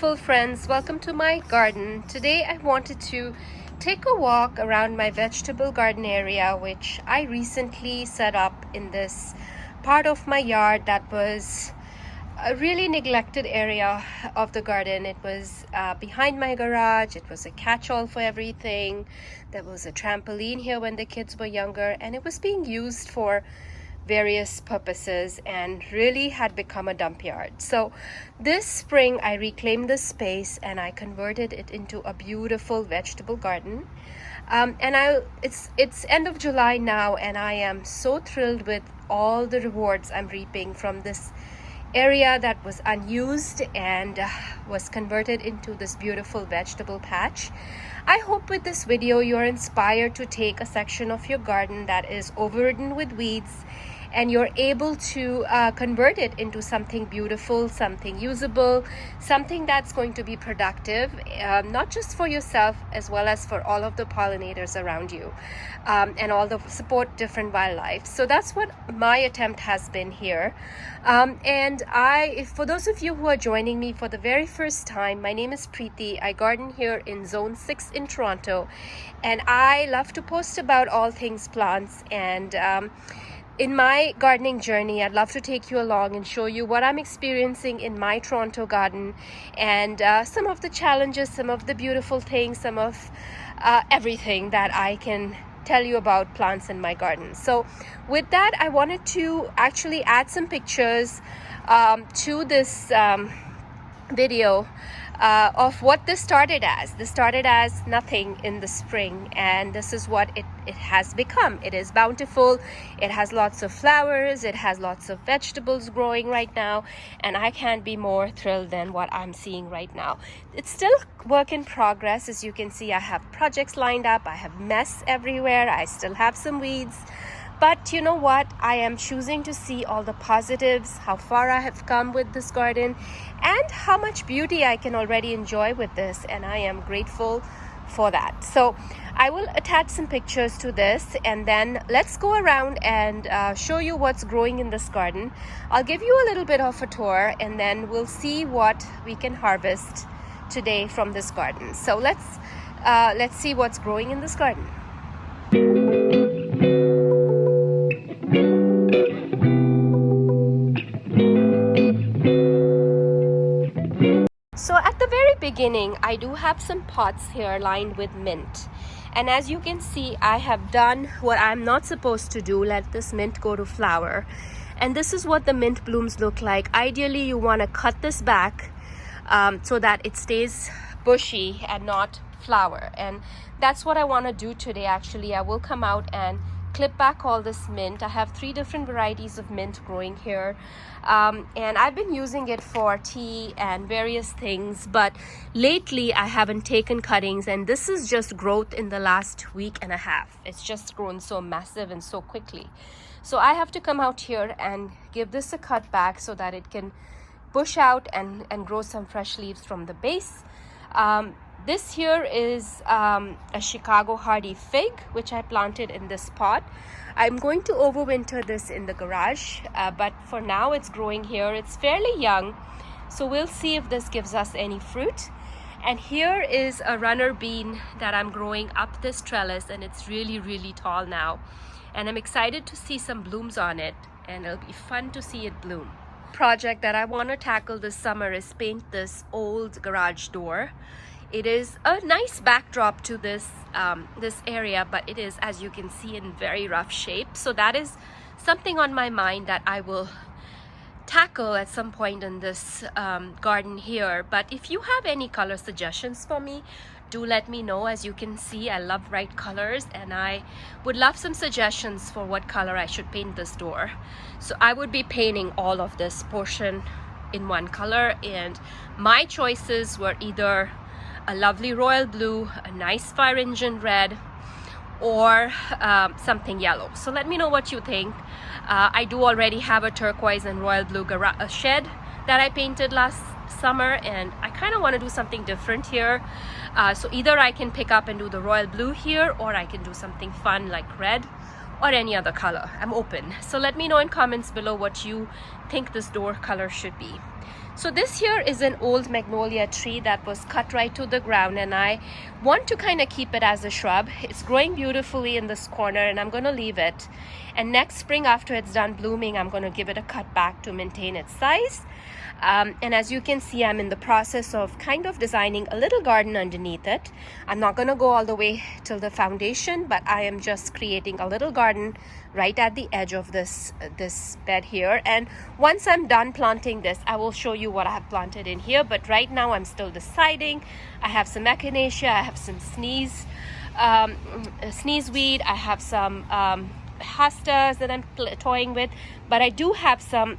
beautiful friends, welcome to my garden. Today I wanted to take a walk around my vegetable garden area, which I recently set up in this part of my yard that was a really neglected area of the garden. It was behind my garage. It was a catch-all for everything. There was a trampoline here when the kids were younger, and it was being used for various purposes and really had become a dump yard. So this spring I reclaimed this space and I converted it into a beautiful vegetable garden. It's end of July now, and I am so thrilled with all the rewards I'm reaping from this area that was unused and was converted into this beautiful vegetable patch. I hope with this video you're inspired to take a section of your garden that is overridden with weeds and you're able to convert it into something beautiful, something usable, something that's going to be productive, not just for yourself as well as for all of the pollinators around you, and all the support different wildlife. So that's what my attempt has been here. For those of you who are joining me for the very first time, my name is Preeti. I garden here in Zone 6 in Toronto, and I love to post about all things plants. And in my gardening journey, I'd love to take you along and show you what I'm experiencing in my Toronto garden, and some of the challenges, some of the beautiful things, some of everything that I can tell you about plants in my garden. So with that, I wanted to actually add some pictures to this video of what this started as. This started as nothing in the spring, and this is what it has become. It is bountiful. It has lots of flowers. It has lots of vegetables growing right now, and I can't be more thrilled than what I'm seeing right now. It's still work in progress. As you can see, I have projects lined up. I have mess everywhere. I still have some weeds. But you know what? I am choosing to see all the positives, how far I have come with this garden, and how much beauty I can already enjoy with this, and I am grateful for that. So I will attach some pictures to this, and then let's go around and show you what's growing in this garden. I'll give you a little bit of a tour, and then we'll see what we can harvest today from this garden. So let's see what's growing in this garden. So at the very beginning, I do have some pots here lined with mint. And as you can see, I have done what I'm not supposed to do, let this mint go to flower. And this is what the mint blooms look like. Ideally, you want to cut this back so that it stays bushy and not flower. And that's what I want to do today. Actually, I will come out and clip back all this mint. I have 3 different varieties of mint growing here, and I've been using it for tea and various things, but lately I haven't taken cuttings, and this is just growth in the last week and a half. It's just grown so massive and so quickly. So I have to come out here and give this a cut back so that it can bush out and grow some fresh leaves from the base. This here is a Chicago hardy fig, which I planted in this pot. I'm going to overwinter this in the garage, but for now it's growing here. It's fairly young, so we'll see if this gives us any fruit. And here is a runner bean that I'm growing up this trellis, and it's really, really tall now. And I'm excited to see some blooms on it, and it'll be fun to see it bloom. Project that I want to tackle this summer is paint this old garage door. It is a nice backdrop to this this area, but it is, as you can see, in very rough shape. So that is something on my mind that I will tackle at some point in this garden here. But if you have any color suggestions for me, do let me know. As you can see, I love bright colors, and I would love some suggestions for what color I should paint this door. So I would be painting all of this portion in one color, and my choices were either a lovely royal blue, a nice fire engine red, or something yellow. So let me know what you think. I do already have a turquoise and royal blue shed that I painted last summer, and I kind of want to do something different here. So either I can pick up and do the royal blue here, or I can do something fun like red or any other color. I'm open. So let me know in comments below what you think this door color should be. So this here is an old magnolia tree that was cut right to the ground, and I want to kind of keep it as a shrub. It's growing beautifully in this corner, and I'm going to leave it. And next spring, after it's done blooming, I'm going to give it a cut back to maintain its size. And as you can see, I'm in the process of kind of designing a little garden underneath it. I'm not going to go all the way till the foundation, but I am just creating a little garden right at the edge of this bed here. And once I'm done planting this, I will show you what I have planted in here. But right now I'm still deciding. I have some echinacea, I have some sneezeweed, I have some hostas that I'm toying with, but I do have some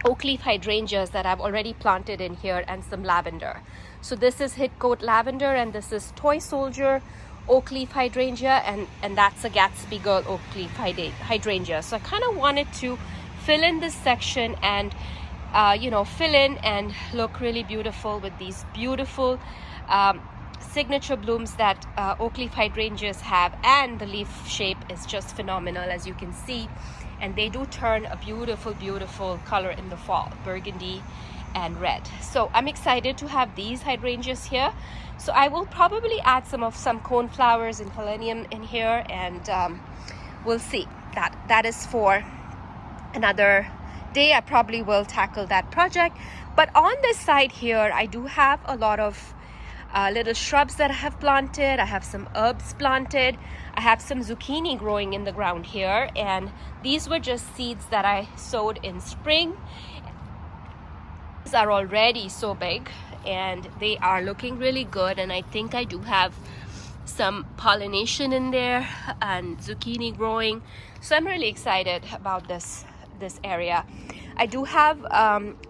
oak leaf hydrangeas that I've already planted in here, and some lavender. So this is Hitcoat lavender, and this is Toy Soldier oak leaf hydrangea, and that's a Gatsby Girl oak leaf hydrangea. So I kind of wanted to fill in this section and fill in and look really beautiful with these beautiful signature blooms that oak leaf hydrangeas have, and the leaf shape is just phenomenal, as you can see. And they do turn a beautiful color in the fall, burgundy and red. So I'm excited to have these hydrangeas here. So I will probably add some coneflowers and calenium in here, and we'll see. That is for another day. I probably will tackle that project. But on this side here, I do have a lot of little shrubs that I have planted. I have some herbs planted. I have some zucchini growing in the ground here, and these were just seeds that I sowed in spring. These are already so big, and they are looking really good, and I think I do have some pollination in there and zucchini growing. So I'm really excited about this area. I do have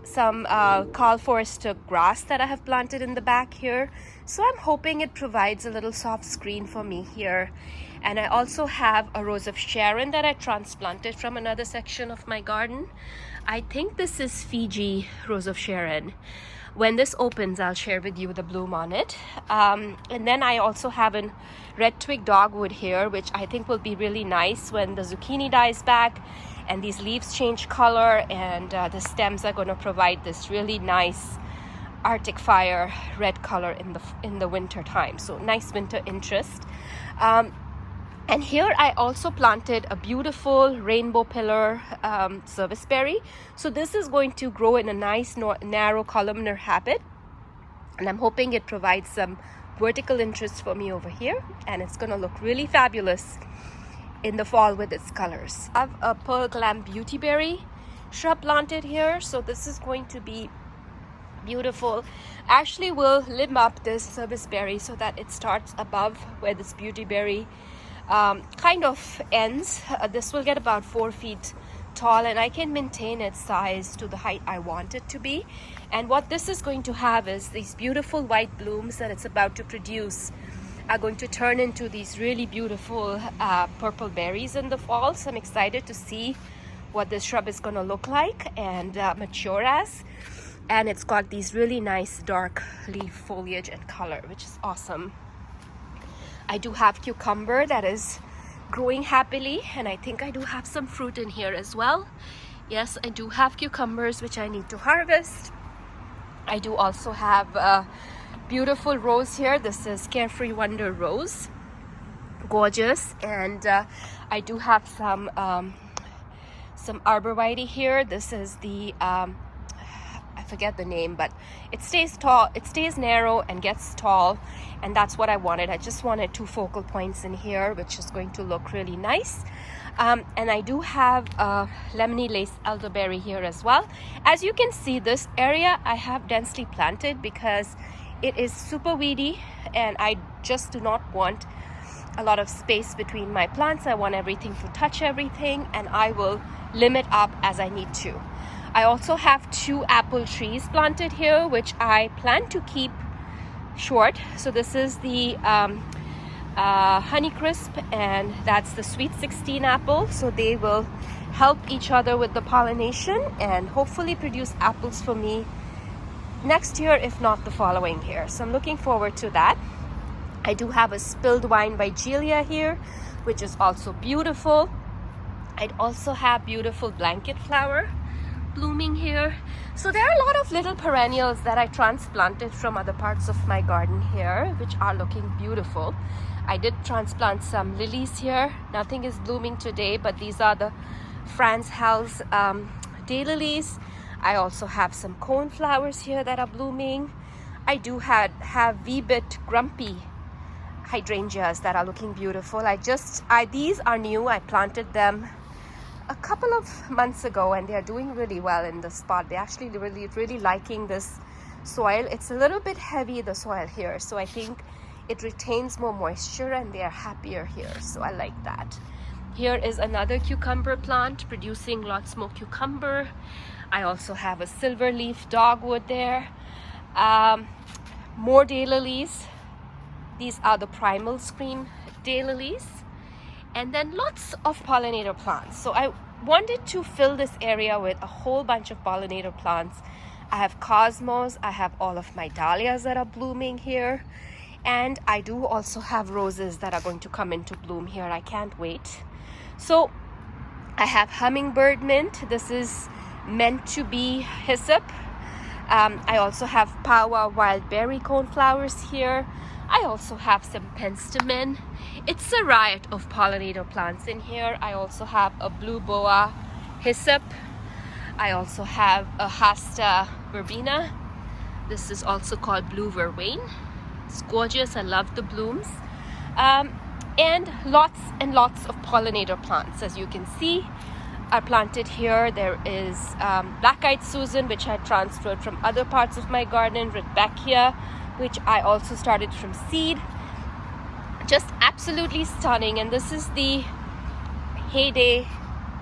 some Carl Forster grass that I have planted in the back here, so I'm hoping it provides a little soft screen for me here. And I also have a Rose of Sharon that I transplanted from another section of my garden. I think this is Fiji Rose of Sharon. When this opens, I'll share with you the bloom on it. And then I also have a red twig dogwood here, which I think will be really nice when the zucchini dies back and these leaves change color, and the stems are going to provide this really nice Arctic fire red color in the winter time. So nice winter interest. And here I also planted a beautiful rainbow pillar serviceberry. So this is going to grow in a nice narrow columnar habit, and I'm hoping it provides some vertical interest for me over here, and it's going to look really fabulous in the fall with its colors. I have a Pearl Glam beautyberry shrub planted here, so this is going to be beautiful. Ashley will limb up this serviceberry so that it starts above where this beautyberry kind of ends. This will get about 4 feet tall, and I can maintain its size to the height I want it to be. And what this is going to have is these beautiful white blooms that it's about to produce are going to turn into these really beautiful purple berries in the fall. So I'm excited to see what this shrub is going to look like and mature as. And it's got these really nice dark leaf foliage and color, which is awesome. I do have cucumber that is growing happily, and I think I do have some fruit in here as well. Yes, I do have cucumbers which I need to harvest. I do also have a beautiful rose here. This is Carefree Wonder Rose, gorgeous. And I do have some arborvitae here. This is the I forget the name, but it stays tall, it stays narrow and gets tall, and that's what I wanted. I just wanted 2 focal points in here, which is going to look really nice. And I do have lemony lace elderberry here as well. As you can see, this area I have densely planted because it is super weedy, and I just do not want a lot of space between my plants. I want everything to touch everything, and I will limit up as I need to. I also have 2 apple trees planted here, which I plan to keep short. So this is the Honeycrisp, and that's the Sweet 16 apple. So they will help each other with the pollination and hopefully produce apples for me next year, if not the following year. So I'm looking forward to that. I do have a Spilled Wine by Gilia here, which is also beautiful. I'd also have beautiful blanket flower blooming here. So there are a lot of little perennials that I transplanted from other parts of my garden here, which are looking beautiful. I did transplant some lilies here. Nothing is blooming today, but these are the Franz Hals daylilies. I also have some cone flowers here that are blooming. I do have V-bit grumpy hydrangeas that are looking beautiful. These are new. I planted them a couple of months ago and they're doing really well in the spot. They're actually really liking this soil. It's a little bit heavy, the soil here, so I think it retains more moisture and they're happier here, so I like that. Here is another cucumber plant producing lots more cucumber. I also have a silver leaf dogwood there. More daylilies. These are the primal screen daylilies. And then lots of pollinator plants. So I wanted to fill this area with a whole bunch of pollinator plants. I have cosmos, I have all of my dahlias that are blooming here. And I do also have roses that are going to come into bloom here. I can't wait. So I have hummingbird mint. This is meant to be hyssop. I also have Pawa wild berry cone flowers here. I also have some penstemon. It's a riot of pollinator plants in here. I also have a blue boa hyssop. I also have a Hasta verbena. This is also called blue vervain. It's gorgeous. I love the blooms. And lots of pollinator plants. As you can see, are planted here. There is black-eyed Susan, which I transferred from other parts of my garden, Rudbeckia, which I also started from seed. Just absolutely stunning. And this is the Heyday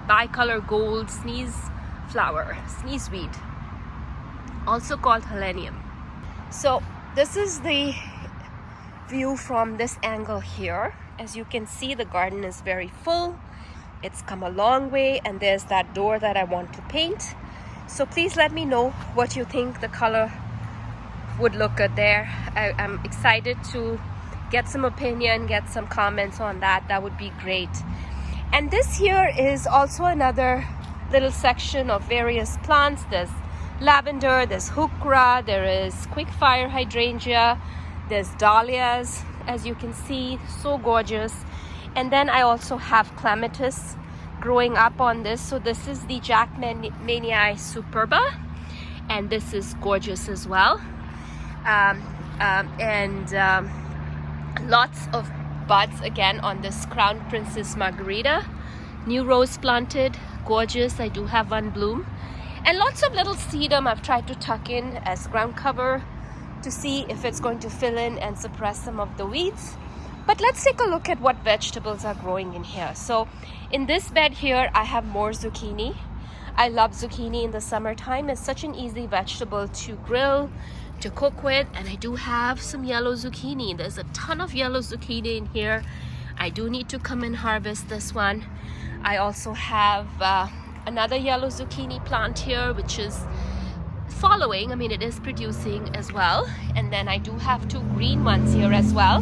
bicolor gold sneeze flower, sneezeweed, also called helenium. So this is the view from this angle here. As you can see, the garden is very full. It's come a long way, and there's that door that I want to paint. So please let me know what you think the color would look good there. I'm excited to get some opinion, get some comments on that. That would be great. And this here is also another little section of various plants. There's lavender, there's heuchera, there is quickfire hydrangea, there's dahlias, as you can see, so gorgeous. And then I also have clematis growing up on this. So this is the Jackmanii superba, and this is gorgeous as well. Lots of buds again on this Crown Princess Margarita. New rose planted, gorgeous. I do have one bloom. And lots of little sedum I've tried to tuck in as ground cover to see if it's going to fill in and suppress some of the weeds. But let's take a look at what vegetables are growing in here. So in this bed here, I have more zucchini. I love zucchini in the summertime. It's such an easy vegetable to grill, to cook with. And I do have some yellow zucchini. There's a ton of yellow zucchini in here. I do need to come and harvest this one. I also have another yellow zucchini plant here, which is following. I mean, it is producing as well. And then I do have two green ones here as well.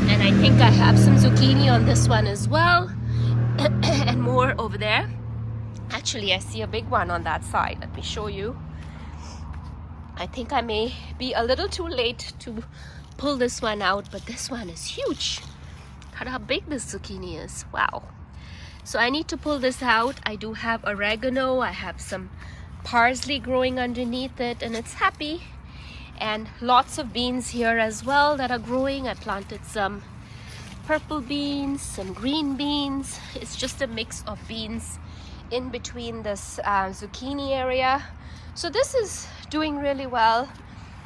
And I think I have some zucchini on this one as well. And more over there. Actually, I see a big one on that side. Let me show you. I think I may be a little too late to pull this one out, but this one is huge. Look at how big this zucchini is. Wow. So I need to pull this out. I do have oregano. I have some parsley growing underneath it, and it's happy. And lots of beans here as well that are growing. I planted some purple beans, some green beans. It's just a mix of beans in between this zucchini area. So this is doing really well.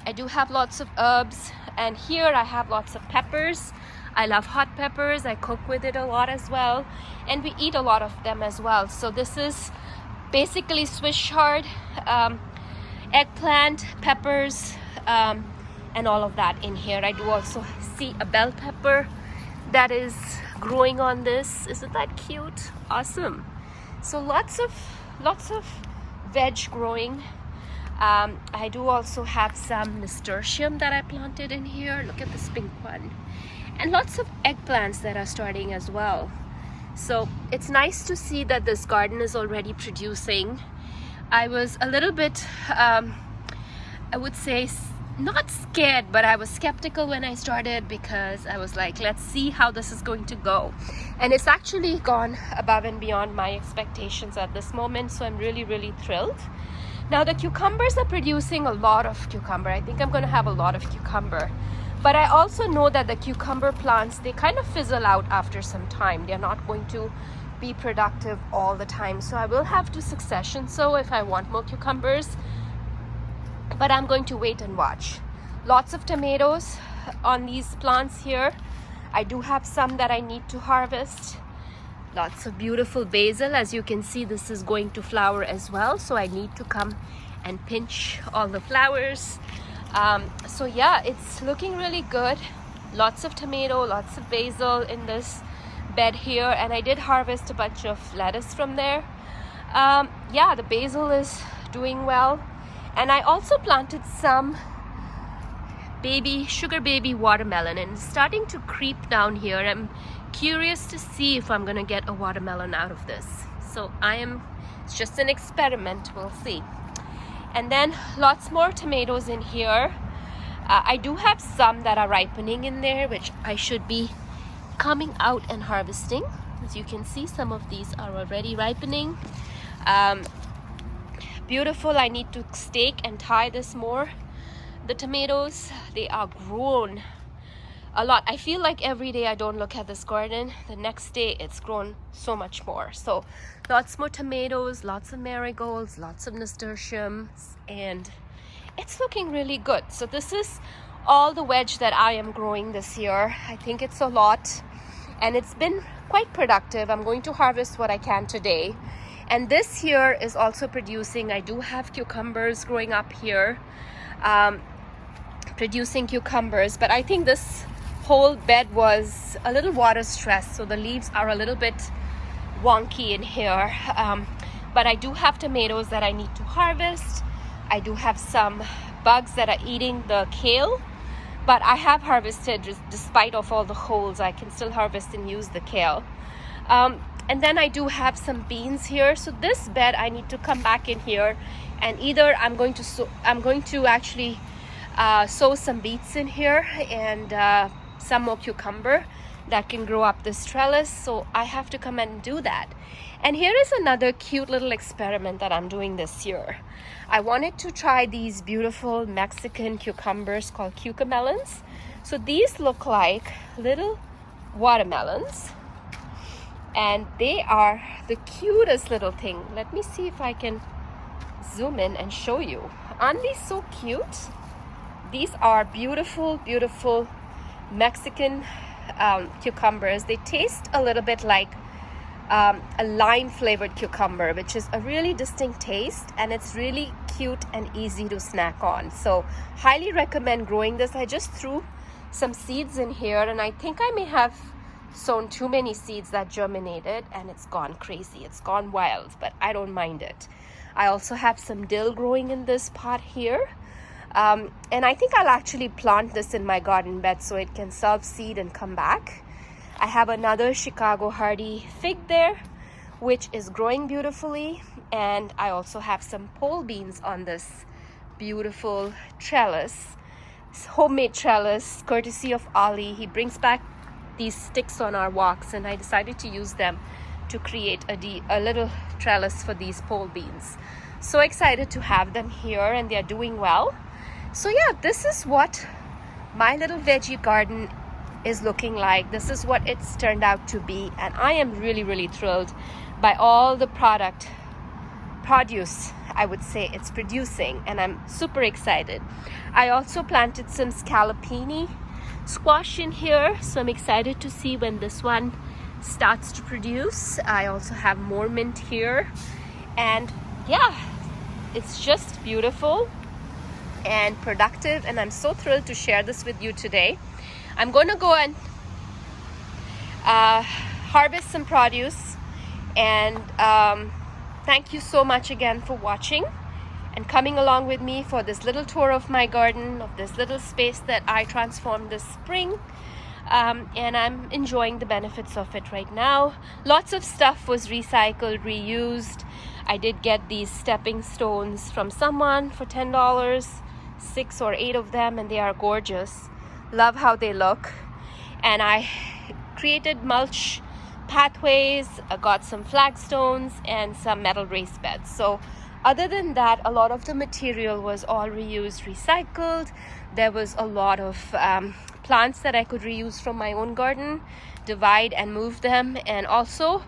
I do have lots of herbs, and here I have lots of peppers. I love hot peppers. I cook with it a lot as well, and we eat a lot of them as well. So this is basically Swiss chard, eggplant, peppers, and all of that in here. I do also see a bell pepper that is growing on this. Isn't that cute? Awesome. So lots of veg growing. I do also have some nasturtium that I planted in here. Look at this pink one. And lots of eggplants that are starting as well. So it's nice to see that this garden is already producing. I was a little bit, I would say, not scared, but I was skeptical when I started, because I was like, let's see how this is going to go. And it's actually gone above and beyond my expectations at this moment, so I'm really, really thrilled. Now the cucumbers are producing a lot of cucumber. I think I'm going to have a lot of cucumber. But I also know that the cucumber plants, they kind of fizzle out after some time. They're not going to be productive all the time. So I will have to succession sow if I want more cucumbers. But I'm going to wait and watch. Lots of tomatoes on these plants here. I do have some that I need to harvest. Lots of beautiful basil. As you can see, this is going to flower as well, so I need to come and pinch all the flowers. So yeah, it's looking really good. Lots of tomato, lots of basil in this bed here, and I did harvest a bunch of lettuce from there. Yeah, the basil is doing well. And I also planted some sugar baby watermelon, and it's starting to creep down here. I'm curious to see if I'm gonna get a watermelon out of this. So it's just an experiment, we'll see. And then lots more tomatoes in here. I do have some that are ripening in there, which I should be coming out and harvesting. As you can see, some of these are already ripening. Beautiful. I need to stake and tie this more. The tomatoes, they are grown a lot. I feel like every day I don't look at this garden, the next day it's grown so much more. So lots more tomatoes, lots of marigolds, lots of nasturtiums, and it's looking really good. So this is all the veg that I am growing this year. I think it's a lot, and it's been quite productive. I'm going to harvest what I can today. And this here is also producing. I do have cucumbers growing up here, producing cucumbers, but I think this whole bed was a little water stressed, so the leaves are a little bit wonky in here. But I do have tomatoes that I need to harvest. I do have some bugs that are eating the kale, but I have harvested. Despite of all the holes, I can still harvest and use the kale. And then I do have some beans here. So this bed, I need to come back in here, and either I'm going to actually sow some beets in here, and some more cucumber that can grow up this trellis. So I have to come and do that. And here is another cute little experiment that I'm doing this year. I wanted to try these beautiful Mexican cucumbers called cucamelons. So these look like little watermelons, and they are the cutest little thing. Let me see if I can zoom in and show you. Aren't these so cute? These are beautiful, beautiful Mexican cucumbers. They taste a little bit like a lime flavored cucumber, which is a really distinct taste, and it's really cute and easy to snack on. So highly recommend growing this. I just threw some seeds in here, and I think I may have sown too many seeds that germinated, and it's gone crazy. It's gone wild, but I don't mind it. I also have some dill growing in this pot here. And I think I'll actually plant this in my garden bed so it can self-seed and come back. I have another Chicago Hardy fig there, which is growing beautifully. And I also have some pole beans on this beautiful trellis. It's homemade trellis, courtesy of Ali. He brings back these sticks on our walks, and I decided to use them to create a little trellis for these pole beans. So excited to have them here, and they're doing well. So yeah, this is what my little veggie garden is looking like. This is what it's turned out to be, and I am really, really thrilled by all the produce I would say it's producing, and I'm super excited. I also planted some scallopini squash in here, so I'm excited to see when this one starts to produce. I also have more mint here, and yeah, it's just beautiful and productive, and I'm so thrilled to share this with you today. I'm going to go and harvest some produce, and thank you so much again for watching and coming along with me for this little tour of my garden, of this little space that I transformed this spring. And I'm enjoying the benefits of it right now. Lots of stuff was recycled, reused. I did get these stepping stones from someone for $10, 6 or 8 of them, and they are gorgeous. Love how they look. And I created mulch pathways, got some flagstones and some metal raised beds. So other than that, a lot of the material was all reused, recycled. There was a lot of plants that I could reuse from my own garden, divide and move them. And also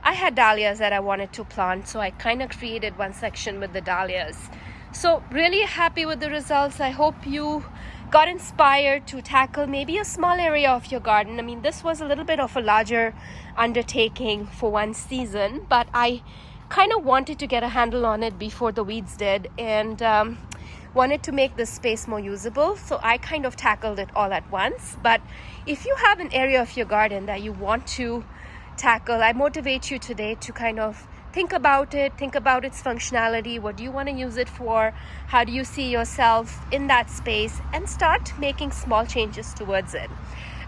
I had dahlias that I wanted to plant, so I kind of created one section with the dahlias. So really happy with the results. I hope you got inspired to tackle maybe a small area of your garden. I mean, this was a little bit of a larger undertaking for one season, but I kind of wanted to get a handle on it before the weeds did, and wanted to make this space more usable. So I kind of tackled it all at once. But if you have an area of your garden that you want to tackle, I motivate you today to kind of think about it, think about its functionality. What do you want to use it for? How do you see yourself in that space? And start making small changes towards it.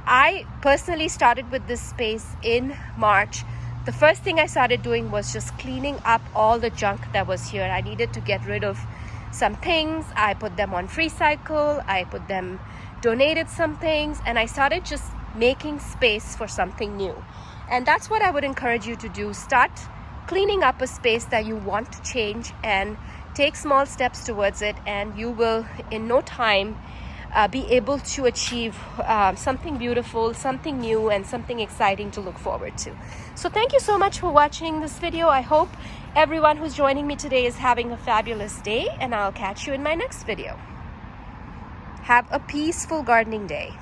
I personally started with this space in March. The first thing I started doing was just cleaning up all the junk that was here. I needed to get rid of some things. I put them on FreeCycle. I donated some things, and I started just making space for something new. And that's what I would encourage you to do. Start cleaning up a space that you want to change and take small steps towards it, and you will in no time be able to achieve something beautiful, something new, and something exciting to look forward to. So thank you so much for watching this video. I hope everyone who's joining me today is having a fabulous day, and I'll catch you in my next video. Have a peaceful gardening day.